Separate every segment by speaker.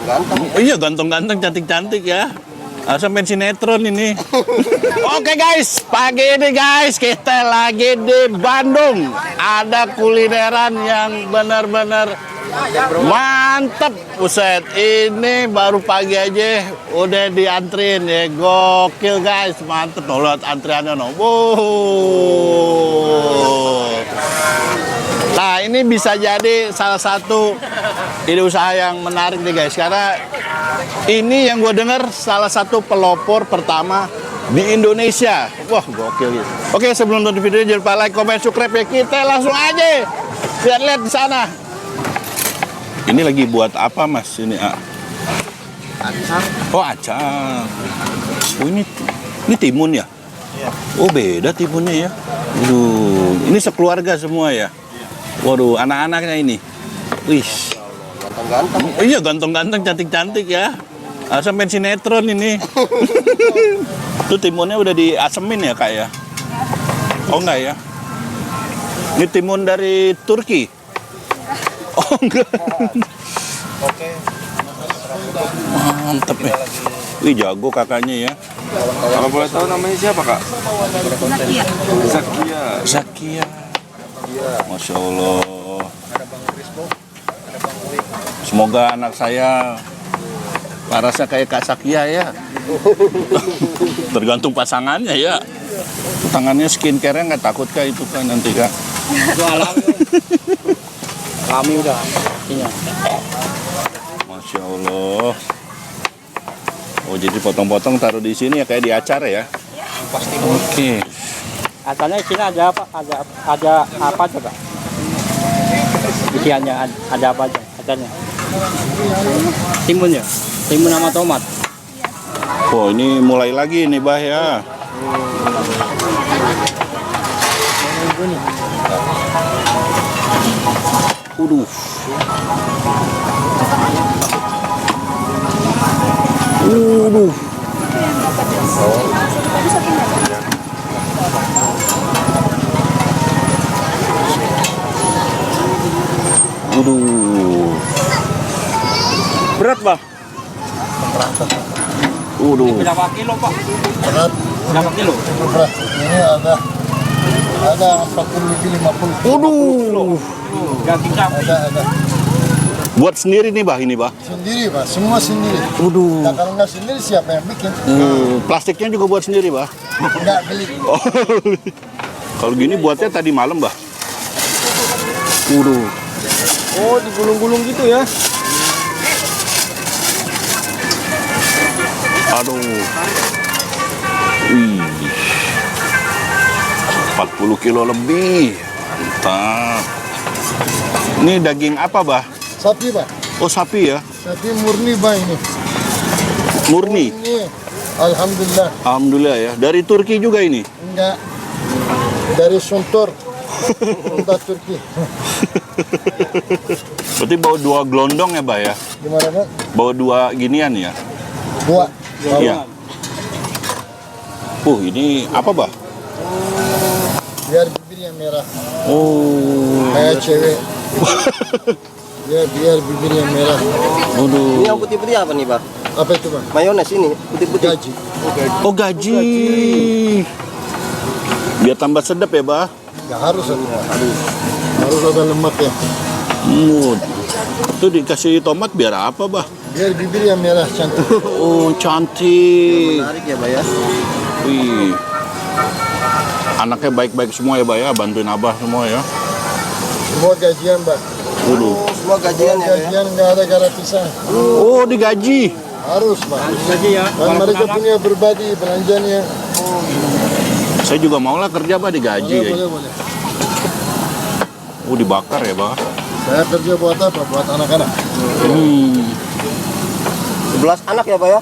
Speaker 1: Ganteng.
Speaker 2: Iya, ganteng-ganteng, cantik-cantik ya. Sampai sinetron ini. Oke guys, pagi ini guys kita lagi di Bandung. Ada kulineran yang benar-benar mantep. Buset, ini baru pagi aja udah diantrin ya. Gokil guys, mantep. Tuh lihat antriannya no. Wow. Nah, ini bisa jadi salah satu ide usaha yang menarik nih guys, karena ini yang gue dengar salah satu pelopor pertama di Indonesia. Wah, gokil gitu. Oke, sebelum nonton video jangan lupa like, comment, subscribe ya. Kita langsung aja lihat-lihat di sana. Ini lagi buat apa mas? Ini
Speaker 1: Acar.
Speaker 2: oh acar. Oh ini timun ya?
Speaker 1: Iya.
Speaker 2: Oh beda timunnya ya. Ini sekeluarga semua ya. Waduh, anak-anaknya ini. Wih.
Speaker 1: Ganteng-ganteng.
Speaker 2: Iya, ganteng-ganteng, cantik-cantik ya. Sampai sinetron ini. Itu timunnya udah diasemin ya, Kak ya? Oh, enggak ya? Ini timun dari Turki? Oh, enggak.
Speaker 1: Oke.
Speaker 2: Mantep ya. Wih, jago kakaknya ya.
Speaker 3: Kalau boleh tahu namanya siapa, Kak? Zakia.
Speaker 2: Zakia. Masya Allah. Semoga anak saya parasnya kayak Kak Zakia ya. Tergantung pasangannya ya. Tangannya skincare-nya nggak takut Kak itu kan nanti Kak.
Speaker 1: Itu alami udah. Iya.
Speaker 2: Masya Allah. Oh jadi potong-potong taruh di sini ya kayak di acar ya?
Speaker 1: Pasti.
Speaker 2: Oke.
Speaker 1: Acaranya di sini ada apa? Ada apa coba? Isiannya ada apa aja? Acaranya. Timun ya? Timun sama tomat.
Speaker 2: Oh ini mulai lagi nih Bah ya. Waduh. Waduh. Waduh. Berat, Bah? Waduh.
Speaker 1: Berapa kilo, Pak?
Speaker 4: Berat,
Speaker 1: Berapa kilo?
Speaker 4: berat. Ini ada 40 lebih 50.
Speaker 2: Waduh.
Speaker 1: Daging sapi.
Speaker 4: Ada
Speaker 2: Buat sendiri nih, Bah, ini, Bah.
Speaker 4: sendiri, Pak. Semua sendiri.
Speaker 2: Waduh.
Speaker 4: Nah, kalau nggak sendiri siapa yang bikin?
Speaker 2: Plastiknya juga buat sendiri, Bah.
Speaker 4: Nggak beli.
Speaker 2: Oh. Kalau gini buatnya tadi malam, Bah. Waduh.
Speaker 1: Oh, digulung-gulung gitu ya?
Speaker 2: Aduh. Wih. 40 kilo lebih. Mantap. Ini daging apa, Bah?
Speaker 4: Sapi, Pak.
Speaker 2: Oh, sapi ya?
Speaker 4: Sapi murni, Pak, ini.
Speaker 2: Murni.
Speaker 4: Ini, alhamdulillah.
Speaker 2: Alhamdulillah ya. Dari Turki juga ini.
Speaker 4: Enggak. Dari Suntur. Suntur Turki.
Speaker 2: Berarti bawa 2 gelondong ya, Bah ya?
Speaker 4: Gimana, Pak?
Speaker 2: Bawa 2 ginian ya?
Speaker 4: Dua.
Speaker 2: Iya. Ini apa, Bah?
Speaker 4: Biar bibirnya merah.
Speaker 2: Oh.
Speaker 4: Kayak cewek. Ya, biar bibirnya merah.
Speaker 2: Waduh.
Speaker 1: Ini yang putih-putih apa nih, Pak?
Speaker 4: Apa itu, Pak?
Speaker 1: Mayones ini, putih-putih.
Speaker 4: Gaji.
Speaker 2: Oh, gaji. Biar tambah sedap ya, Bah?
Speaker 4: Nggak harus ada. Harus ada lemak ya.
Speaker 2: Itu dikasih tomat biar apa, Bah?
Speaker 4: Biar bibirnya merah cantik.
Speaker 2: Oh, cantik.
Speaker 1: Menarik ya, Pak ya?
Speaker 2: Wih. Anaknya baik-baik semua ya, Bah ya? Bantuin Abah semua ya?
Speaker 4: Semua gajian, Pak.
Speaker 2: Waduh.
Speaker 1: Semua gajian ya, Pak ya?
Speaker 4: Gajian nggak ada gratisan.
Speaker 2: Oh, digaji.
Speaker 4: Harus, Pak.
Speaker 1: Gaji ya?
Speaker 4: Dan mereka punya berbagi belanjanya.
Speaker 2: Saya juga mau lah kerja, Bah, digaji.
Speaker 4: Boleh,
Speaker 2: Ya.
Speaker 4: boleh, boleh.
Speaker 2: Oh, dibakar ya, Bah?
Speaker 4: Saya kerja buat apa? Buat anak-anak.
Speaker 1: 11 anak ya, Pak ya?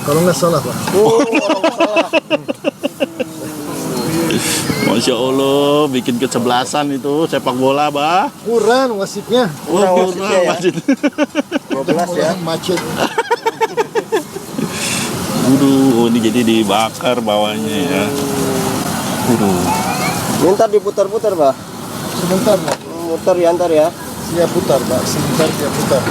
Speaker 4: Kalau nggak salah, Pak.
Speaker 1: Oh, salah.
Speaker 2: Masya Allah, bikin kesebelasan itu sepak bola, Bah.
Speaker 4: Kurang wasitnya.
Speaker 2: Oh,
Speaker 1: wasitnya ya?
Speaker 2: wasit.
Speaker 1: 12 ya?
Speaker 4: Macet.
Speaker 2: Waduh, ini jadi dibakar bawahnya ya. Waduh.
Speaker 1: Ini ntar diputar-putar, Pak.
Speaker 4: Sebentar, Pak.
Speaker 1: Muter ya ntar ya.
Speaker 4: Dia putar, Pak. Sebentar dia putar.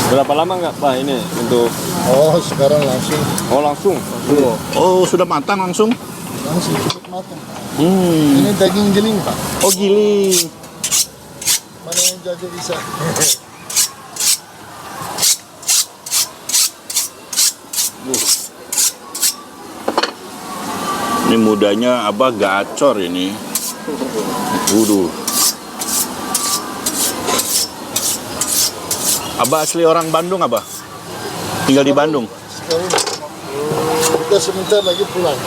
Speaker 3: Berapa lama nggak Pak ini untuk?
Speaker 4: Oh, sekarang langsung.
Speaker 3: Oh langsung.
Speaker 2: Oh, sudah matang langsung?
Speaker 4: Langsung cukup matang. Ini daging giling, Pak.
Speaker 2: Oh, giling.
Speaker 4: Mana yang jago bisa.
Speaker 2: Ini mudanya Abah gacor ini. Waduh. Abah asli orang Bandung, Abah? Tinggal di Bandung?
Speaker 4: Sekarang kita sebentar lagi pulang.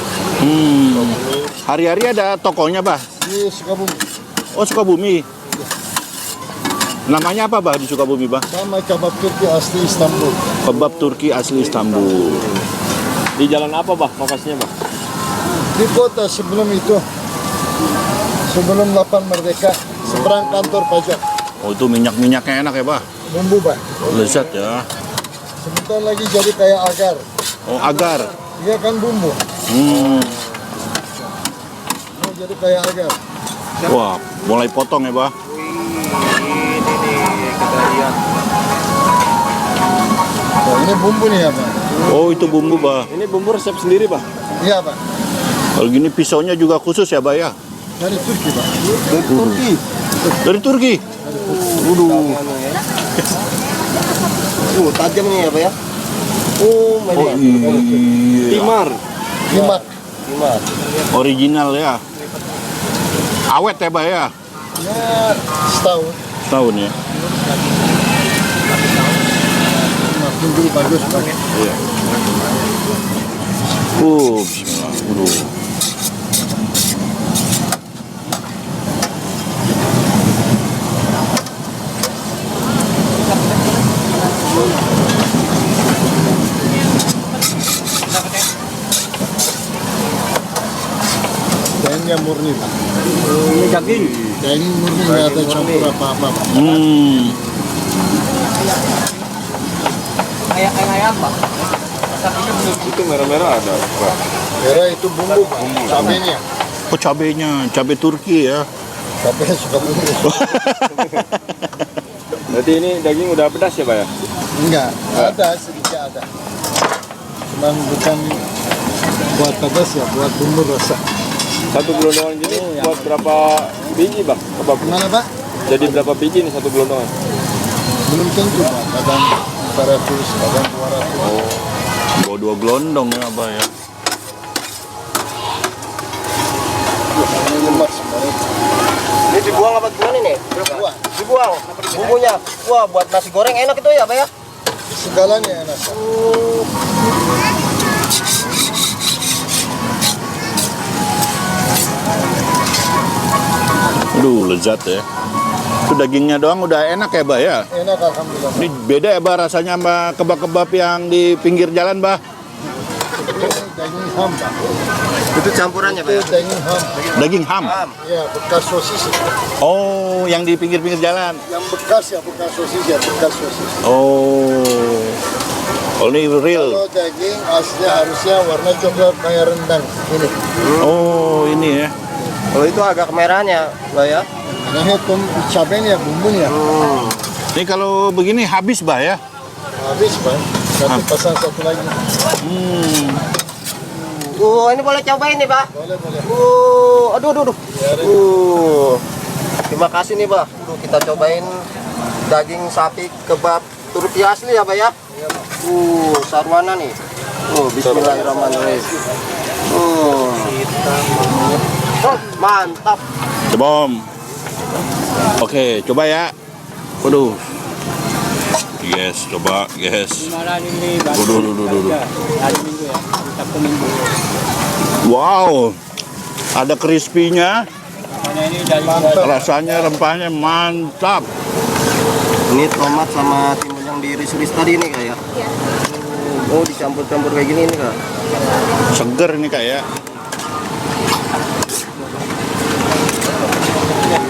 Speaker 2: Hari-hari ada tokonya, Bah?
Speaker 4: Di Sukabumi.
Speaker 2: Oh, Sukabumi. Namanya apa, Bah, di Sukabumi, Bah?
Speaker 4: Sama kebab Turki asli Istanbul.
Speaker 2: Kebab Turki asli Istanbul.
Speaker 3: Di jalan apa Bah lokasinya Bah?
Speaker 4: Di kota sebelum itu. Sebelum 8 Merdeka. Seberang kantor pajak.
Speaker 2: Oh, itu minyak-minyaknya enak ya, Bah?
Speaker 4: Bumbu, Pak.
Speaker 2: Lezat ya.
Speaker 4: Sebentar lagi jadi kayak agar.
Speaker 2: Oh, agar.
Speaker 4: Dia kan bumbu.
Speaker 2: Hmm.
Speaker 4: Mau jadi kayak agar.
Speaker 2: Wah, mulai potong ya, Bah?
Speaker 4: Oh, ini bumbu nih ya, Pak.
Speaker 2: Oh, itu bumbu, Bah.
Speaker 3: Ini bumbu resep sendiri Bah?
Speaker 4: Iya, Pak.
Speaker 2: Kalau gini pisaunya juga khusus ya, Bah ya?
Speaker 4: Dari Turki, Pak. Dari Turki.
Speaker 2: Dari Turki?
Speaker 5: Tajamnya ya Pak ya? Oh,
Speaker 2: Oh, iya.
Speaker 3: Timar.
Speaker 4: Limat.
Speaker 2: Original ya. Awet ya, Bah ya?
Speaker 4: Ya, setahun.
Speaker 2: Setahun ya.
Speaker 4: Makin dulu bagus, Pak.
Speaker 2: Iya. Bismillah. Waduh.
Speaker 4: Dagingnya murni, Pak.
Speaker 5: ini daging.
Speaker 4: Daging murni, nggak ada campur apa-apa, Pak.
Speaker 5: Kayak ayam Pak.
Speaker 3: Itu merah-merah ada Pak.
Speaker 4: Merah itu bumbu, Pak. Cabenya.
Speaker 2: Oh, cabenya, cabai Turki ya.
Speaker 4: Cabenya suka bumbu.
Speaker 3: Berarti ini daging udah pedas ya Pak ya?
Speaker 4: Enggak, ada sedikit ada. Cuman bukan buat pedas ya, buat bumbu rasa.
Speaker 3: Satu gelondongan gini buat berapa biji Bang? Kebab.
Speaker 4: Gimana, Pak?
Speaker 3: Jadi berapa biji nih satu gelondongan?
Speaker 4: Belum tentu, Pak. Kadang 400, kadang 200.
Speaker 2: Bawa 2 gelondong ya, Bah ya.
Speaker 4: Ini lemak sebenarnya.
Speaker 5: Ini dibuang apa gimana nih?
Speaker 4: Buah.
Speaker 5: Dibuang bumbunya. Wah, buat nasi goreng enak itu ya Pak ya?
Speaker 4: Segalanya enak, Pak.
Speaker 2: Aduh, lezat ya. Itu dagingnya doang udah enak ya, Bah ya?
Speaker 4: Enak, alhamdulillah.
Speaker 2: Ini beda ya, Bah, rasanya sama kebab-kebab yang di pinggir jalan, Bah?
Speaker 4: Ini daging ham, Pak.
Speaker 5: Itu campurannya Pak
Speaker 4: Itu
Speaker 5: ya?
Speaker 4: daging ham.
Speaker 2: Daging ham?
Speaker 4: Ya, bekas sosis.
Speaker 2: Oh, yang di pinggir-pinggir jalan?
Speaker 4: Yang bekas ya, bekas sosis ya, bekas sosis.
Speaker 2: Oh. Oh, ini real?
Speaker 4: Kalau daging aslinya harusnya warna coklat kayak rendang. Ini.
Speaker 2: Oh, ini ya.
Speaker 5: Oh, itu agak kemerahannya Pak ya?
Speaker 4: Ini cabenya, bumbunya.
Speaker 2: Ini kalau begini habis, Bah ya?
Speaker 4: Habis, Pak. Nanti pasang satu lagi.
Speaker 5: Ini boleh cobain nih Pak?
Speaker 4: Boleh, boleh.
Speaker 5: Aduh. Terima kasih nih Pak. Kita cobain daging sapi kebab Turki asli ya Pak ya? Sarwana nih. Bismillahirrahmanirrahim. Mantap.
Speaker 2: Cebom. Oke, coba ya. Waduh. Yes, coba. Yes.
Speaker 1: Malah ini baru
Speaker 2: Waduh.
Speaker 1: hari Minggu ya, Sabtu Minggu.
Speaker 2: Wow. Ada crispy-nya.
Speaker 1: Makanya ini dari
Speaker 2: Rasanya rempahnya mantap.
Speaker 5: Ini tomat sama timun yang diiris-iris tadi nih Kak ya? Oh, dicampur-campur kayak gini nih Kak.
Speaker 2: Seger ini kayak.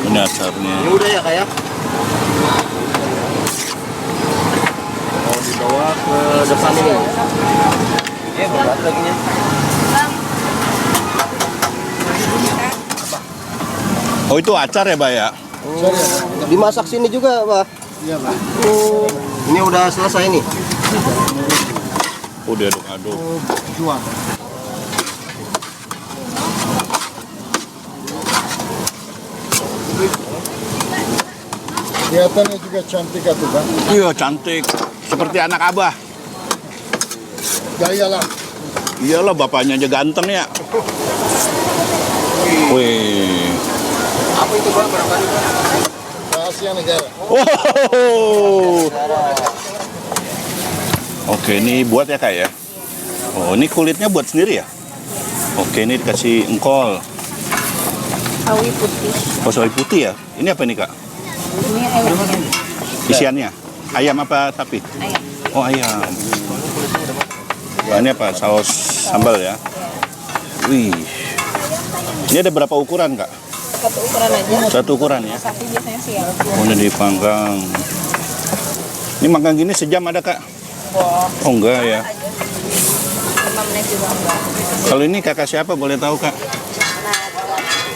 Speaker 2: Ini acarnya.
Speaker 5: Ini udah ya Kak ya? Mau dibawa ke depan ini. Iya, berat lagi nya.
Speaker 2: Oh itu acar ya, Bah ya?
Speaker 5: Dimasak sini juga, Bah.
Speaker 4: Iya, Pak.
Speaker 5: Ini udah selesai nih.
Speaker 2: Udah aduk-aduk.
Speaker 4: Jual. Kelihatannya juga cantik atau Bang?
Speaker 2: Iya cantik, seperti anak abah.
Speaker 4: Gaya lah.
Speaker 2: Iyalah bapaknya aja ganteng ya. Wih.
Speaker 5: Apa itu, Bang?
Speaker 4: Rahasia negara.
Speaker 2: Wow. Oke, ini buat ya Kak ya. Oh, ini kulitnya buat sendiri ya? Oke, ini dikasih engkol.
Speaker 6: Sawi putih.
Speaker 2: Oh, sawi putih ya? Ini apa nih Kak?
Speaker 6: Ini ayam.
Speaker 2: Isiannya? Ayam apa sapi?
Speaker 6: Ayam.
Speaker 2: Oh, ayam. Wah, ini apa? Saus sambal ya? Wih. Ini ada berapa ukuran Kak?
Speaker 6: Satu ukuran aja.
Speaker 2: Satu ukuran ya?
Speaker 6: Sapi biasanya siang.
Speaker 2: Oh, ini dipanggang. Ini manggang gini sejam ada Kak? Oh, enggak ya.
Speaker 6: 5 menit juga enggak.
Speaker 2: Kalau ini kakak siapa boleh tahu Kak?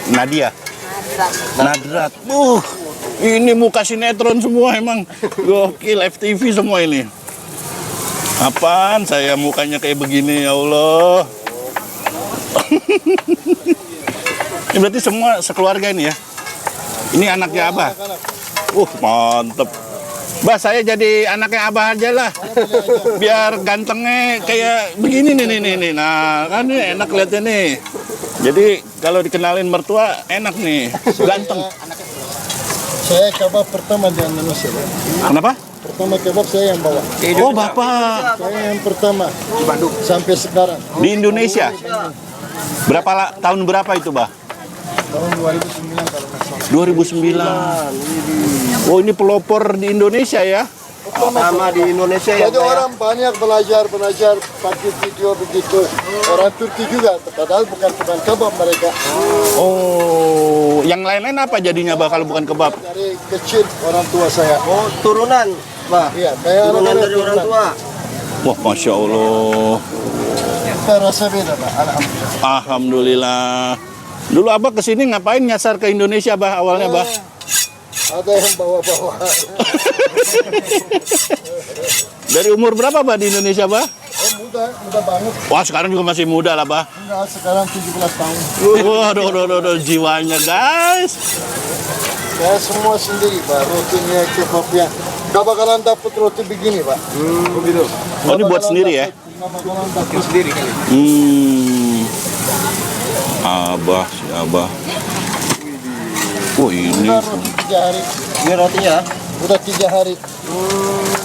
Speaker 2: Nadia. Nadrat. Ini muka sinetron semua emang. Gokil FTV semua ini. Apaan saya mukanya kayak begini ya Allah. Ini berarti semua sekeluarga ini ya? Ini anaknya Abah? Mantep. Bah, saya jadi anaknya Abah aja lah. Biar gantengnya kayak begini nih. Nah, kan ini enak lihatnya nih. Jadi kalau dikenalin mertua enak nih, ganteng.
Speaker 4: Saya kebab pertama di Indonesia. Pak.
Speaker 2: Kenapa?
Speaker 4: Pertama kebab saya yang bawa.
Speaker 2: Oh, Bapak.
Speaker 4: Saya yang pertama. Di Bandung. Sampai sekarang.
Speaker 2: Di Indonesia? Tahun berapa itu, Bah?
Speaker 4: Tahun 2009 kalau nggak salah.
Speaker 2: 2009. Oh, ini pelopor di Indonesia ya?
Speaker 5: Pertama di Indonesia ya,
Speaker 4: Jadi
Speaker 5: Pak, ya?
Speaker 4: orang banyak belajar pakai video begitu. Orang Turki juga, padahal bukan kebab mereka.
Speaker 2: Oh, yang lain-lain apa jadinya, Bah, kalau bukan kebab?
Speaker 4: Dari kecil orang tua saya.
Speaker 5: Oh, turunan, Bah.
Speaker 4: Iya, kayak
Speaker 5: Turunan
Speaker 4: anak-anak
Speaker 5: dari orang tua.
Speaker 2: Wah, Masya Allah.
Speaker 4: Kita rasa beda, Pak. Alhamdulillah.
Speaker 2: Alhamdulillah. Dulu Abah kesini ngapain nyasar ke Indonesia, Bah, awalnya, Bah?
Speaker 4: Ada yang bawa-bawa.
Speaker 2: Dari umur berapa, Bah, di Indonesia, Bah?
Speaker 4: Muda banget.
Speaker 2: Wah, sekarang juga masih muda lah, Bah.
Speaker 4: Enggak, sekarang 17 tahun.
Speaker 2: Waduh, jiwanya, guys.
Speaker 4: Saya semua sendiri, Pak. Rotinya, kebabnya. Gak bakalan dapet roti begini, Pak. Begitu.
Speaker 2: Oh, ini buat sendiri ya?
Speaker 4: Gak bakalan dapet sendiri.
Speaker 2: Abah, si Abah. Oh, ini.
Speaker 4: Udah roti 3 hari.
Speaker 5: Ini rotinya.
Speaker 4: Udah 3 hari.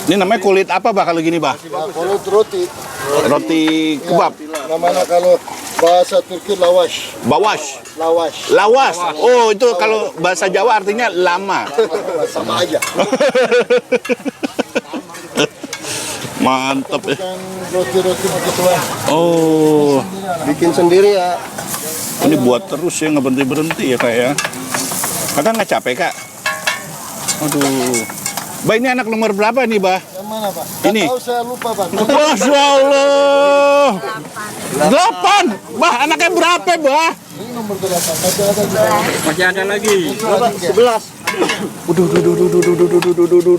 Speaker 2: Ini namanya kulit apa, Bah, kalau gini, Bah?
Speaker 4: Nah, kalau roti.
Speaker 2: Roti kebab.
Speaker 4: Namanya kalau bahasa Turki lawash.
Speaker 2: Bawash.
Speaker 4: Lawash.
Speaker 2: Lawas. Oh, itu kalau bahasa Jawa artinya lama.
Speaker 4: Sama aja.
Speaker 2: Mantep ya.
Speaker 4: Bukan roti-roti begituan.
Speaker 2: Oh,
Speaker 5: Bikin sendiri ya.
Speaker 2: ini buat terus ya, nggak berhenti-berhenti ya, Kak ya. Kakak nggak capek, Kak? Aduh. Bah, ini anak nomor berapa nih, Bah?
Speaker 4: Yang mana, Pak?
Speaker 2: Ini.
Speaker 4: Nggak tahu, saya lupa, Pak.
Speaker 2: Masya Allah. 8. Bah, anaknya berapa, Bah?
Speaker 4: Ini nomor 8. Masih ada juga.
Speaker 1: Masih ada lagi.
Speaker 5: 11.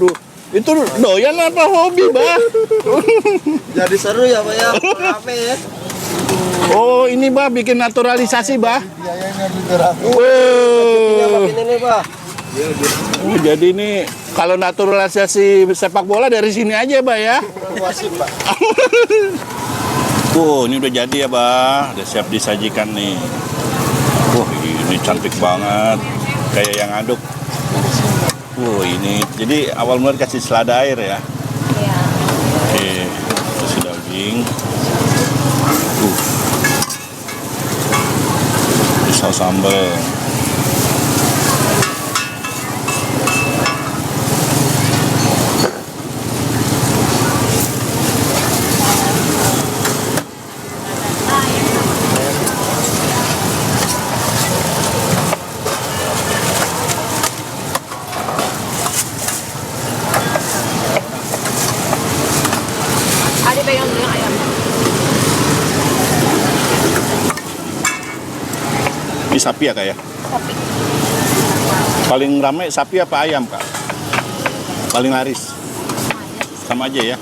Speaker 2: Duh. Itu doyan apa hobi, Bah?
Speaker 5: Jadi seru ya, Pak ya. Rame ya.
Speaker 2: Oh, ini, Bah, bikin naturalisasi, Bah.
Speaker 4: Biayanya juga rame.
Speaker 5: Ini
Speaker 2: Wow.
Speaker 5: makin ini, Pak.
Speaker 2: Oh, jadi ini kalau naturalisasi sepak bola dari sini aja, Bah ya.
Speaker 4: Wasit, Pak.
Speaker 2: Ini udah jadi ya, Bah. Udah siap disajikan nih. Ini cantik banget. Kayak yang aduk. Ini. Jadi awal mula kasih selada air ya.
Speaker 6: Iya.
Speaker 2: Oke. Kasih daging. Saus sambal.
Speaker 6: Ada ba yung ayam?
Speaker 2: Ini sapi ya, Kak ya?
Speaker 6: Sapi.
Speaker 2: Paling ramai sapi apa ayam, Kak? Paling laris? Sama aja ya?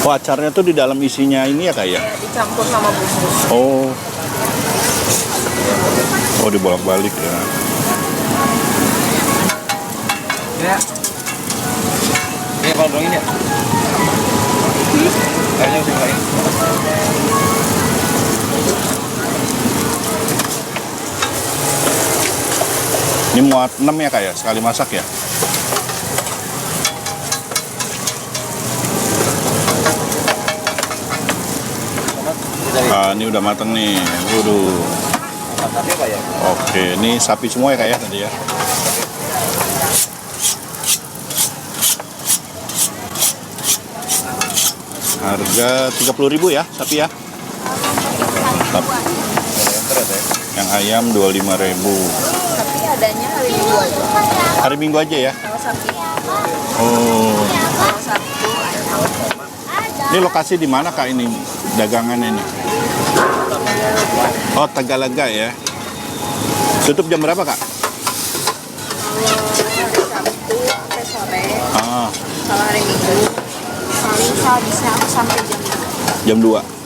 Speaker 2: Oh, acarnya tuh di dalam isinya ini ya, Kak ya?
Speaker 6: Dicampur sama bumbu.
Speaker 2: Oh. Oh, dibolak-balik ya.
Speaker 3: Ini kalau dongin ya? Kayaknya udah lain.
Speaker 2: Ini muat 6 ya, Kak ya? Sekali masak ya? Ah, ini udah mateng nih. Waduh.
Speaker 3: Tapi apa ya?
Speaker 2: Oke, ini sapi semua ya, Kak ya tadi ya? Harga 30.000 ya, sapi ya? Yang ayam 25.000.
Speaker 6: Tapi adanya hari Minggu aja.
Speaker 2: Hari Minggu aja ya?
Speaker 6: Kalau sapi.
Speaker 2: Oh.
Speaker 6: Kalau Sabtu
Speaker 2: Ini lokasi di mana, Kak, ini dagangan ini? Oh, Tagalaga ya. Tutup jam berapa, Kak?
Speaker 6: kalau hari Sabtu sampai sore.
Speaker 2: Ah,
Speaker 6: Kalau hari Minggu paling bisa sampai jam
Speaker 2: jam 2.